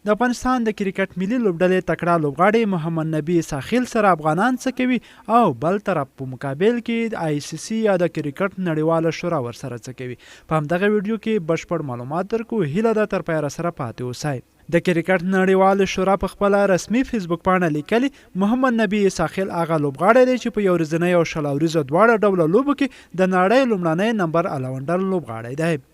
د افغانستان د کرکټ ملي لوبډلې تکړه لوبغاړی محمد نبی ساحل سره افغانان څه کوي او بل طرف په مقابل کې د ICC یا د کرکټ نړیواله شورا ورسره څه کوي. په همدغه ویډیو کې بشپړ معلومات درکو. هیله ده تر پایه سره پاتې اوسئ. د کرکټ نړیواله شورا په خپل رسمي فیسبوک پاڼه لیکلي محمد نبی ساحل هغه لوبغاړی دی چې په یو ورځنۍ او شل اوریزه دواړه ډوله لوبو کې د نړۍ لومړنی نمبر الونډر لوبغاړی دی.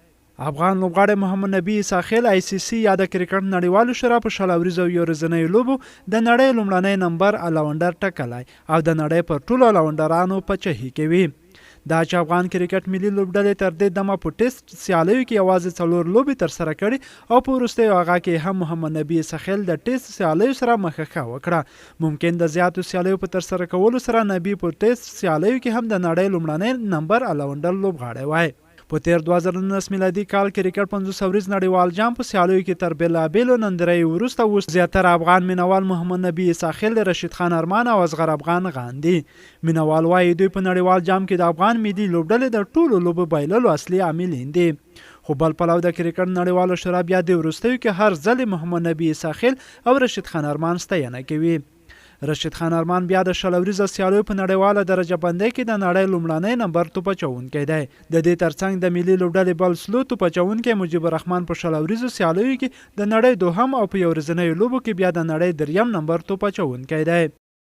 افغان لوبغاړی محمد نبی ساحل ICC یا د کرکټ نړیوالو شورا په شل اوریزو یو ورځنیو لوبو د نړۍ لومړنی نمبر الونډر ټاکلی او د نړۍ پر ټولو الونډرانو پچهي کوي. دا چې افغان کرکټ ملي لوبډلې تر دې دمه په ټیسټ سیالیو کې یوازې 4 لوبې ترسره کړي او په وروستیو هغه کې هم محمد نبی ساحل د ټیسټ سیالیو سره مخه وکړه. ممکن د زیاتو سیالیو په ترسره کولو سره نبی په ټیسټ سیالیو کې هم د نړۍ لومړنی نمبر الونډر لوبغاړی وای. په تیر 2019 میلادي کال کرکټ 500 ورځ نړیوال جام په سیالیو کې تر بېلابېلو نندرې وروسته اوس زیاتره افغان مینوال محمد نبی ساحل، رشید خان ارمان او اصغر افغان غاندي. مینوال وایي دوی په نړیوال جام کې د افغان ملي لوبډلې د ټولو لوبو بایللو اصلي عاملین دي. خو بل پلو د کرکټ نړیواله شورا بیا د وروستیو کې هر ځل محمد نبی ساحل او رشید خان ارمان ستاینه کوي. رشید خان ارمان بیا د شل اوریزه سیالیو په نړیواله درجه بندۍ کې د نړۍ لومړنی نمبر توپ اچوونکی دی. د دې ترڅنګ د ملي لوبډلې بل سلو توپ اچوونکی مجيب الرحمن په شل اوریزو سیالیو کې د نړۍ دوهم او په یو ورځنیو لوبو کې بیا د نړۍ دریم نمبر توپ اچوونکی دی.